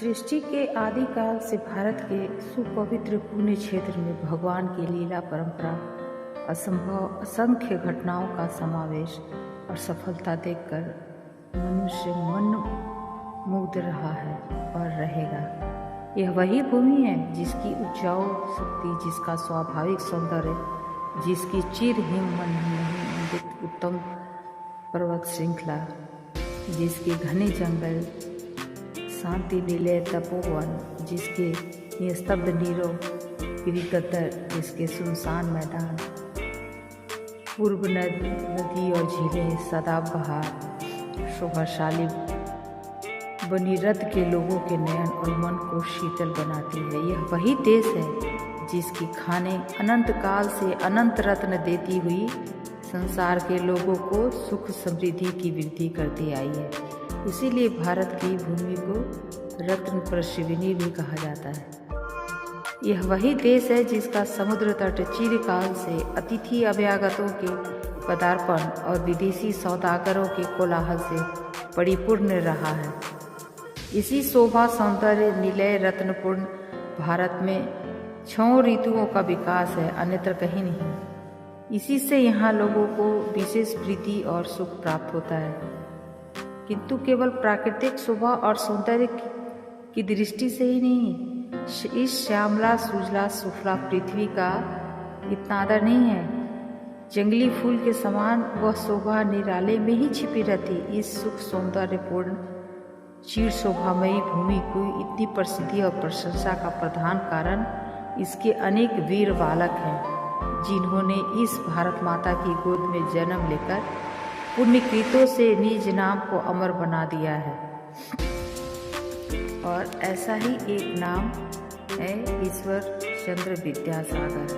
सृष्टि के आदिकाल से भारत के सुपवित्र पुण्य क्षेत्र में भगवान की लीला परंपरा असंभव असंख्य घटनाओं का समावेश और सफलता देखकर मनुष्य मन मुग्ध रहा है और रहेगा। यह वही भूमि है जिसकी उपजाऊ शक्ति, जिसका स्वाभाविक सौंदर्य, जिसकी चिर हिम मंडित उत्तम पर्वत श्रृंखला, जिसके घने जंगल, शांति निलय तपोवन, जिसके निस्तब्ध नीरों गिरिकतर, जिसके सुनसान मैदान, पूर्व नदी और झीलें सदाबहार शोभाशाली बनी रत के लोगों के नयन और मन को शीतल बनाती है। यह वही देश है जिसकी खाने अनंत काल से अनंत रत्न देती हुई संसार के लोगों को सुख समृद्धि की वृद्धि करती आई है। इसीलिए भारत की भूमि को रत्न प्रशिविनी भी कहा जाता है। यह वही देश है जिसका समुद्र तट चिरकाल से अतिथि अभ्यागतों के पदार्पण और विदेशी सौदागरों के कोलाहल से परिपूर्ण रहा है। इसी शोभा सौंदर्य निलय रत्नपूर्ण भारत में 6 ऋतुओं का विकास है, अन्यत्र कहीं नहीं। इसी से यहाँ लोगों को विशेष प्रीति और सुख प्राप्त होता है, किंतु केवल प्राकृतिक शोभा और सौंदर्य की दृष्टि से ही नहीं। इस श्यामला सुजला सुफला पृथ्वी का इतना आदर नहीं है। जंगली फूल के समान वह शोभा निराले में ही छिपी रहती। इस सुख सौंदर्यपूर्ण चीर शोभामयी भूमि को इतनी प्रसिद्धि और प्रशंसा का प्रधान कारण इसके अनेक वीर बालक हैं, जिन्होंने इस भारत माता की गोद में जन्म लेकर पुण्यकृतों से निज नाम को अमर बना दिया है। और ऐसा ही एक नाम है ईश्वर चंद्र विद्यासागर।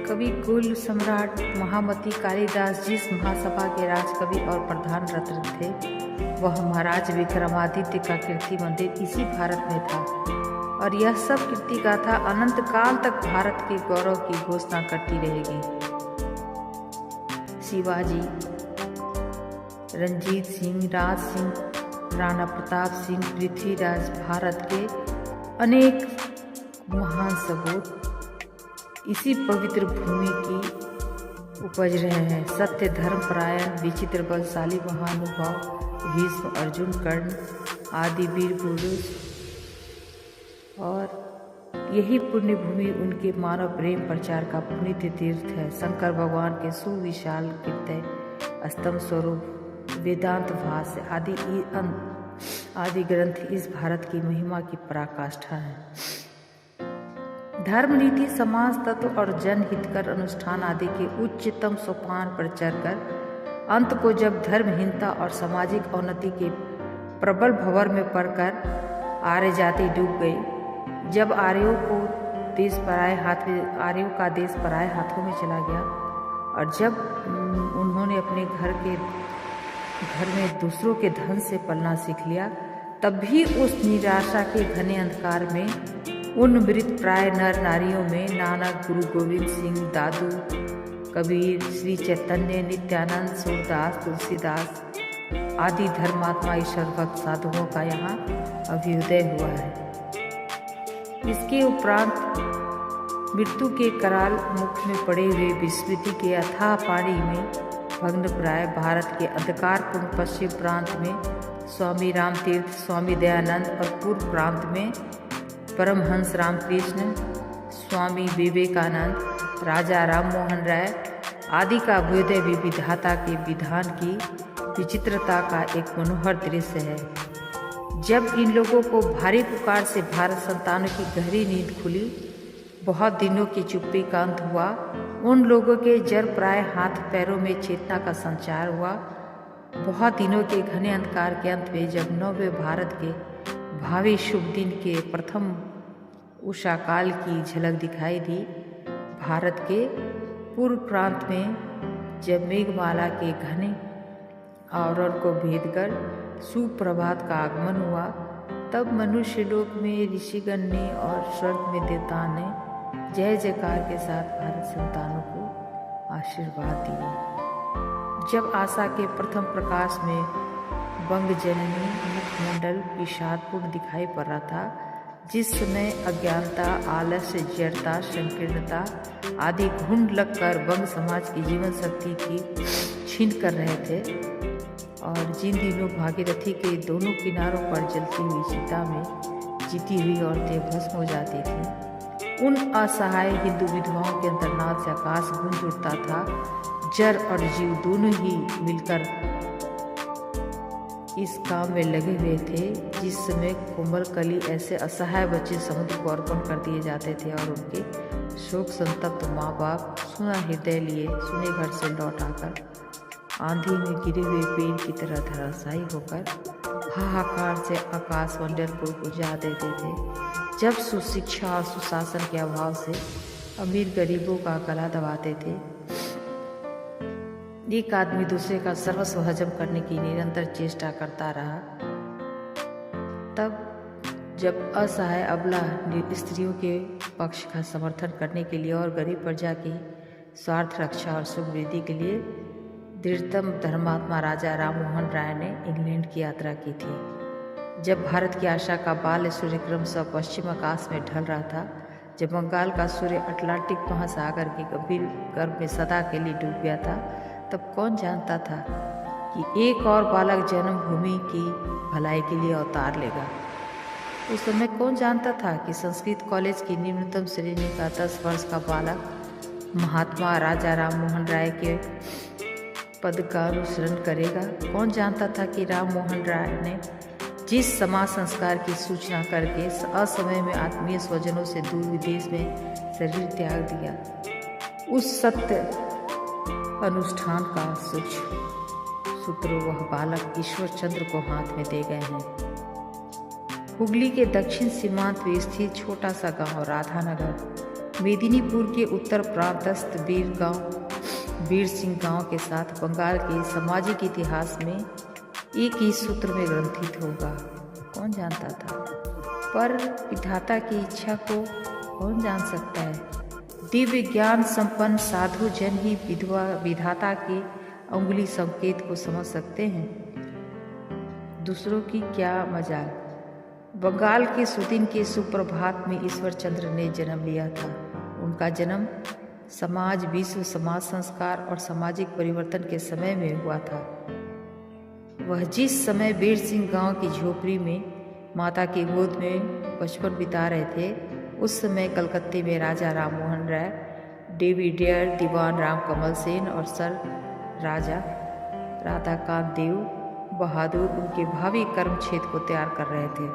कवि कुल सम्राट महामती कालिदास जिस महासभा के राजकवि और प्रधान रत्न थे, वह महाराज विक्रमादित्य का कीर्ति मंदिर इसी भारत में था। और यह सब कीर्ति गाथा अनंत काल तक भारत के गौरव की घोषणा करती रहेगी। शिवाजी, रंजीत सिंह, राज सिंह, राणा प्रताप सिंह, पृथ्वीराज भारत के अनेक महान सपूत इसी पवित्र भूमि की उपज रहे हैं। सत्य धर्मपरायण विचित्र बलशाली महानुभाव भीष्म, अर्जुन, कर्ण आदि वीर पुरुष, और यही पुण्य भूमि उनके मानव प्रेम प्रचार का पुनीत तीर्थ है। शंकर भगवान के सुविशाल कीर्तय, स्तंभ स्वरूप वेदांत भाष्य आदि ग्रंथ इस भारत की महिमा की पराकाष्ठा है। धर्म, नीति, समाज तत्व और जनहितकर अनुष्ठान आदि के उच्चतम सोपान पर चढ़कर अंत को जब धर्महीनता और सामाजिक अवनति के प्रबल भंवर में पड़कर आर्य जाति डूब गई, जब आर्यों का देश पराये हाथों में चला गया, और जब उन्होंने अपने घर में दूसरों के धन से पलना सीख लिया, तब भी उस निराशा के घने अंधकार में उन मृत प्राय नर नारियों में नाना गुरु गोविंद सिंह, दादू कबीर, श्री चैतन्य, नित्यानंद, सूरदास, तुलसीदास आदि धर्मात्मा ईश्वर भक्त साधुओं का यहाँ अभ्युदय हुआ है। इसके उपरांत मृत्यु के कराल मुख में पड़े हुए विस्मृति के अथाह पानी में भग्नप्राय भारत के अंधकारपूर्ण पश्चिम प्रांत में स्वामी रामतीर्थ, स्वामी दयानंद, और पूर्व प्रांत में परमहंस रामकृष्ण, स्वामी विवेकानंद, राजा राममोहन राय आदि का अभ्युदय भी विधाता के विधान की विचित्रता का एक मनोहर दृश्य है। जब इन लोगों को भारी पुकार से भारत संतानों की गहरी नींद खुली, बहुत दिनों की चुप्पी का अंत हुआ, उन लोगों के जड़ प्राय हाथ पैरों में चेतना का संचार हुआ, बहुत दिनों के घने अंधकार के अंत में जब नव्य भारत के भावी शुभ दिन के प्रथम उषा काल की झलक दिखाई दी, भारत के पूर्व प्रांत में जब मेघमाला के घने आवरण को भेद कर सुप्रभात का आगमन हुआ, तब मनुष्य लोक में ऋषिगण ने और स्वर्ग में देवता ने जय जयकार के साथ भारत संतानों को आशीर्वाद दिए। जब आशा के प्रथम प्रकाश में बंग जननी मुखमंडल विषादपूर्ण दिखाई पड़ रहा था, जिस समय अज्ञानता, आलस्य, जड़ता, संकीर्णता आदि घुंड लगकर बंग समाज की जीवन शक्ति की छीन कर रहे थे और जिन दिनों भागीरथी के दोनों किनारों पर जलती हुई चिता में जीती हुई औरतें भस्म हो जाती थीं, उन असहाय हिंदू विधवाओं के अंतर्नाद से आकाश गूंज उठता था। जड़ और जीव दोनों ही मिलकर इस काम में लगे हुए थे, जिस समय कोमल कली ऐसे असहाय बच्चे समुद्र को अर्पण कर दिए जाते थे और उनके शोक संतप्त माँ बाप सुना हृदय लिए सुने घर से लौट आकर आंधी में गिरे हुए पेड़ की तरह धराशायी होकर हाहाकार से आकाश मंडल को बुझा देते थे। जब सुशिक्षा और सुशासन के अभाव से अमीर गरीबों का गला दबाते थे, एक आदमी दूसरे का सर्वस्व हजम करने की निरंतर चेष्टा करता रहा, तब जब असहाय अबला स्त्रियों के पक्ष का समर्थन करने के लिए और गरीब प्रजा की स्वार्थ रक्षा और सुख वृद्धि के लिए दृढ़तम धर्मात्मा राजा राम मोहन राय ने इंग्लैंड की यात्रा की थी। जब भारत की आशा का बाल सूर्य क्रमशः पश्चिम आकाश में ढल रहा था, जब बंगाल का सूर्य अटलांटिक महासागर के गंभीर गर्भ में सदा के लिए डूब गया था, तब कौन जानता था कि एक और बालक जन्मभूमि की भलाई के लिए अवतार लेगा। उस समय कौन जानता था कि संस्कृत कॉलेज की निम्नतम श्रेणी का 10 वर्ष का बालक महात्मा राजा राम मोहन राय के पद का अनुसरण करेगा। कौन जानता था कि राम मोहन राय ने जिस समाज संस्कार की सूचना करके असमय में आत्मीय स्वजनों से दूर विदेश में शरीर त्याग दिया, उस सत्य अनुष्ठान का सूत्र वह बालक ईश्वर चंद्र को हाथ में दे गए हैं। हुगली के दक्षिण सीमांत में स्थित छोटा सा गांव राधानगर मेदिनीपुर के उत्तर प्रांतस्थ वीर सिंह गांव के साथ बंगाल के सामाजिक इतिहास में एक ही सूत्र में ग्रंथित होगा। कौन जानता था? पर विधाता की इच्छा को कौन जान सकता है? दिव्य ज्ञान संपन्न साधु जन ही विधाता के अंगुली संकेत को समझ सकते हैं। दूसरों की क्या मजाक। बंगाल के सुदिन के सुप्रभात में ईश्वर चंद्र ने जन्म लिया था। उनका जन्म समाज, विश्व, समाज संस्कार और सामाजिक परिवर्तन के समय में हुआ था। वह जिस समय वीर सिंह गांव की झोपड़ी में माता की गोद में बचपन बिता रहे थे, उस समय कलकत्ते में राजा राम मोहन राय, डेविडियर, दीवान राम कमल सेन और सर राजा राधाकांत देव बहादुर उनके भावी कर्म क्षेत्र को तैयार कर रहे थे।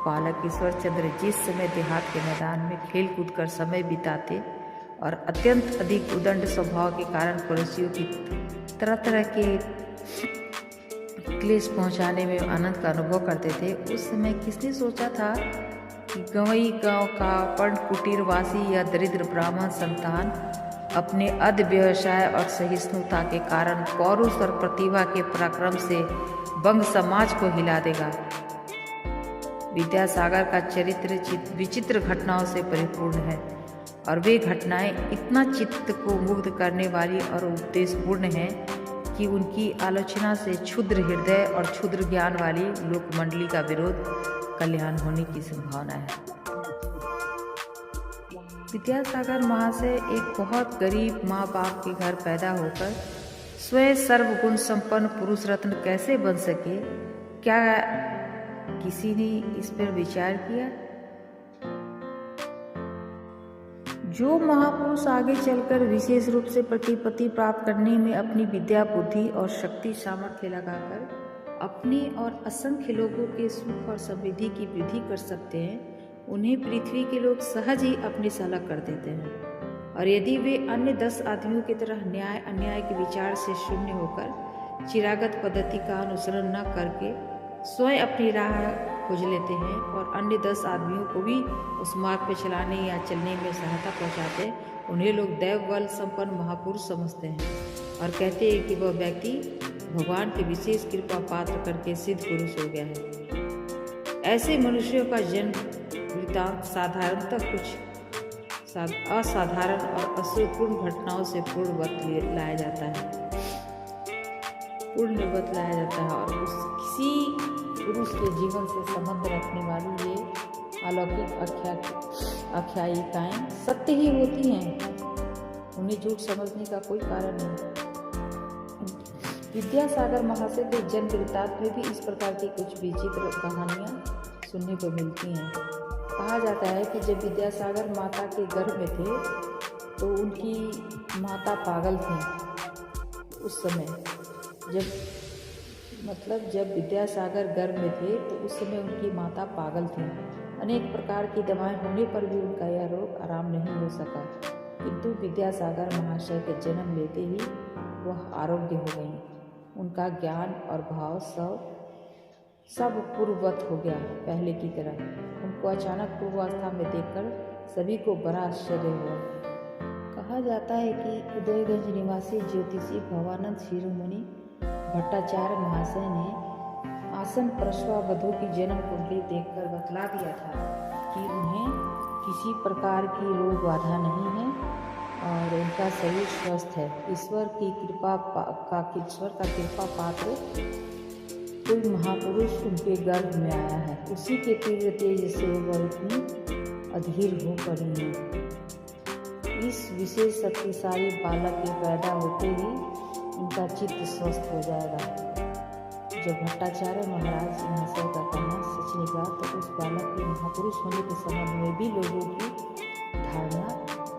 बालक ईश्वर चंद्र जिस समय देहात के मैदान में खेल कूद कर समय बिताते और अत्यंत अधिक उदंड स्वभाव के कारण पड़ोसियों की तरह तरह के क्लेश पहुंचाने में आनंद का अनुभव करते थे, उस समय किसने सोचा था कि गंवई गांव का पर्ण कुटीरवासी या दरिद्र ब्राह्मण संतान अपने अध व्यवसाय और सहिष्णुता के कारण पौरुष और प्रतिभा के पराक्रम से बंग समाज को हिला देगा। विद्यासागर का चरित्र विचित्र घटनाओं से परिपूर्ण है और वे घटनाएं इतना चित्त को मुग्ध करने वाली और उद्देश्यपूर्ण हैं कि उनकी आलोचना से क्षुद्र हृदय और क्षुद्र ज्ञान वाली लोकमंडली का विरोध कल्याण होने की संभावना है। विद्यासागर महाशय एक बहुत गरीब माँ बाप के घर पैदा होकर स्वयं सर्वगुण संपन्न पुरुष रत्न कैसे बन सके? क्या किसी ने इस पर विचार किया? जो महापुरुष आगे चलकर विशेष रूप से प्रतिपत्ति प्राप्त करने में अपनी विद्या, बुद्धि और शक्ति सामर्थ्य लगाकर अपने और असंख्य लोगों के सुख और समृद्धि की वृद्धि कर सकते हैं, उन्हें पृथ्वी के लोग सहज ही अपने से अलग कर देते हैं। और यदि वे अन्य 10 आदमियों की तरह न्याय अन्याय के विचार से शून्य होकर चिरागत पद्धति का अनुसरण न करके स्वयं अपनी राह खोज लेते हैं और अन्य 10 आदमियों को भी उस मार्ग पर चलाने या चलने में सहायता पहुंचाते हैं, उन्हें लोग दैव बल संपन्न महापुरुष समझते हैं और कहते हैं कि वह व्यक्ति भगवान की विशेष कृपा पात्र करके सिद्ध पुरुष हो गया है। ऐसे मनुष्यों का जन्म वृत्तांत साधारणतः कुछ असाधारण और अश्रुपूर्ण घटनाओं से पूर्णवत लाया जाता है। पुण्य बतलाया जाता है और उस किसी पुरुष के जीवन से संबंध रखने वाली ये अलौकिक आख्यायिकाएँ सत्य ही होती हैं, उन्हें झूठ समझने का कोई कारण नहीं। विद्यासागर महाशय के जन्म वृत्तांत में भी इस प्रकार की कुछ विचित्र कहानियाँ सुनने को मिलती हैं। कहा जाता है कि जब विद्यासागर माता के गर्भ में थे तो उनकी माता पागल थी। उस समय जब विद्यासागर गर्भ में थे तो उस समय उनकी माता पागल थी। अनेक प्रकार की दवाएं होने पर भी उनका यह रोग आराम नहीं हो सका, किंतु विद्यासागर महाशय के जन्म लेते ही वह आरोग्य हो गईं। उनका ज्ञान और भाव सब पूर्ववत हो गया, पहले की तरह। उनको अचानक पूर्वावस्था में देखकर सभी को बड़ा आश्चर्य हुआ। कहा जाता है कि उदयगंज निवासी ज्योतिषी भवानंद शिरोमणि भट्टाचार्य महाशय ने आसन प्रसवा वधू की जन्म कुंडली देखकर बतला दिया था कि उन्हें किसी प्रकार की रोग बाधा नहीं है और उनका शरीर स्वस्थ है। ईश्वर का कृपा पात्र कोई महापुरुष उनके गर्भ में आया है। उसी के तीव्र तेज से वह इतनी अधीर हो पड़ी है। इस विशेष शक्तिशाली बालक के पैदा होते ही उनका चित्त स्वस्थ हो जाएगा। जब भट्टाचार्य महाराज महाशय का कहना सच निकला तो उस बालक के महापुरुष होने के संबंध में भी लोगों की धारणा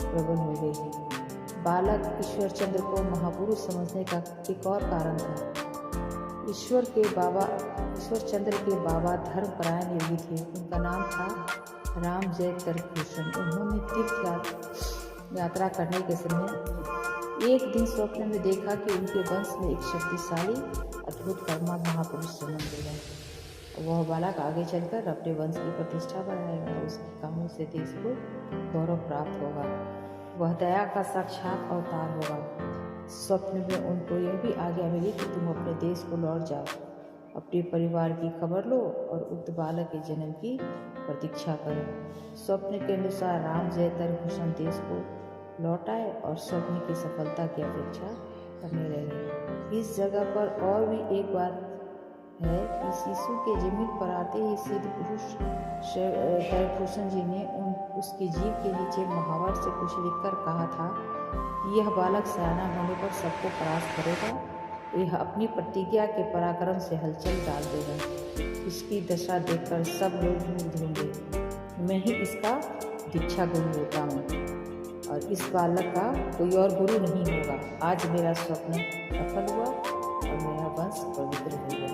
प्रबल हो गई थी। बालक ईश्वर चंद्र को महापुरुष समझने का एक और कारण था। ईश्वर चंद्र के बाबा धर्मपरायण योगी थे। उनका नाम था राम जय तर्कभूषण। उन्होंने तीर्थ यात्रा करने के समय एक दिन स्वप्न में देखा कि उनके वंश में एक शक्तिशाली अद्भुत कर्मा महापुरुष जन्म लेगा। वह बालक आगे चलकर अपने वंश की प्रतिष्ठा बढ़ाएगा, उसके कामों से देश को गौरव प्राप्त होगा, वह दया का साक्षात अवतार होगा। स्वप्न में उनको यह भी आज्ञा मिली कि तुम अपने देश को लौट जाओ, अपने परिवार की खबर लो और उक्त बालक के जन्म की प्रतीक्षा करो। स्वप्न के अनुसार राम जय तर्कभूषण देश को लौट आए और स्वप्न की सफलता की अपेक्षा करने लगे। इस जगह पर और भी एक बात है कि शिशु के जमीन पर आते ही सिद्ध पुरुष तर्कभूषण जी ने उसकी जीभ के नीचे महावत से कुछ लिखकर कहा था कि यह बालक सयाना होने पर सबको परास्त करेगा, यह अपनी प्रतिज्ञा के पराक्रम से हलचल डाल देगा। इसकी दशा देखकर सब लोग मुग्ध होंगे। मैं ही इसका दीक्षा गुरु होता हूँ और इस बालक का कोई और गुरु नहीं होगा। आज मेरा स्वप्न सफल हुआ और मेरा वंश पवित्र हो गया।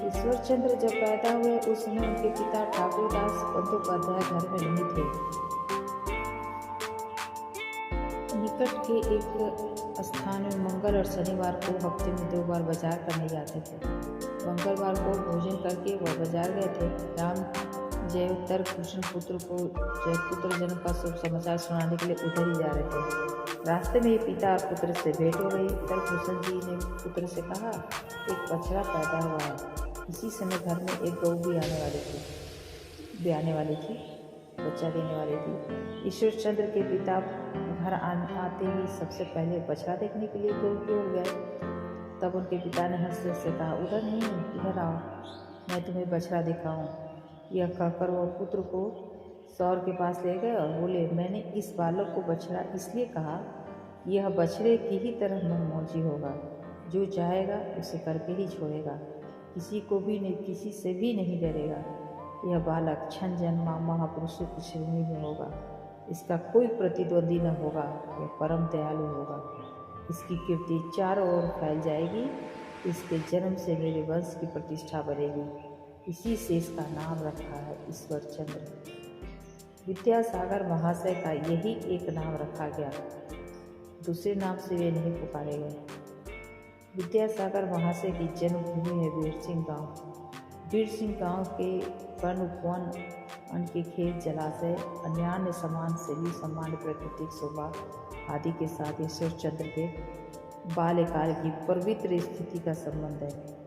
ईश्वर चंद्र जब पैदा हुए उस समय उनके पिता ठाकुरदास बंदोपाध्याय घर में नहीं थे। निकट के एक स्थान में मंगल और शनिवार को हफ्ते में 2 बार बाजार करने जाते थे। मंगलवार को भोजन करके वह बाजार गए थे। राम जय तर्कभूषण पुत्र जन्म का शुभ समाचार सुनाने के लिए उधर ही जा रहे थे। रास्ते में ही पिता और पुत्र से भेंट हो गई। तर्कभूषण जी ने पुत्र से कहा, एक बछड़ा पैदा हुआ है। इसी समय घर में एक गऊ भी आने वाली थी, बच्चा देने वाली थी। ईश्वर चंद्र के पिता घर आते ही सबसे पहले बछड़ा देखने के लिए गऊ की ओर गए। तब उनके पिता ने हंस से कहा, उधर नहीं, इधर आओ, मैं तुम्हें बछड़ा दिखाऊं। यह कहकर वह पुत्र को सौर के पास ले गए और बोले, मैंने इस बालक को बछड़ा इसलिए कहा, यह बछड़े की ही तरह मनमौजी होगा, जो चाहेगा उसे करके ही छोड़ेगा, किसी से भी नहीं डरेगा। यह बालक क्षण जन्मा महापुरुषों की श्रेणी में होगा, इसका कोई प्रतिद्वंदी न होगा, यह परम दयालु होगा, इसकी कीर्ति चारों ओर फैल जाएगी, इसके जन्म से मेरे वंश की प्रतिष्ठा बढ़ेगी। इसी से इसका नाम रखा है ईश्वर चंद्र। विद्यासागर महाशय का यही एक नाम रखा गया, दूसरे नाम से वे नहीं पुकारे गए। विद्यासागर महाशय की जन्मभूमि है वीरसिंह गांव। वीरसिंह गांव के वन उपवन, उनके खेत, जलाशय, अन्यान्य समान से भी सामान्य प्राकृतिक शोभा आदि के साथ ईश्वर चंद्र के बाल्यकाल की पवित्र स्थिति का संबंध है।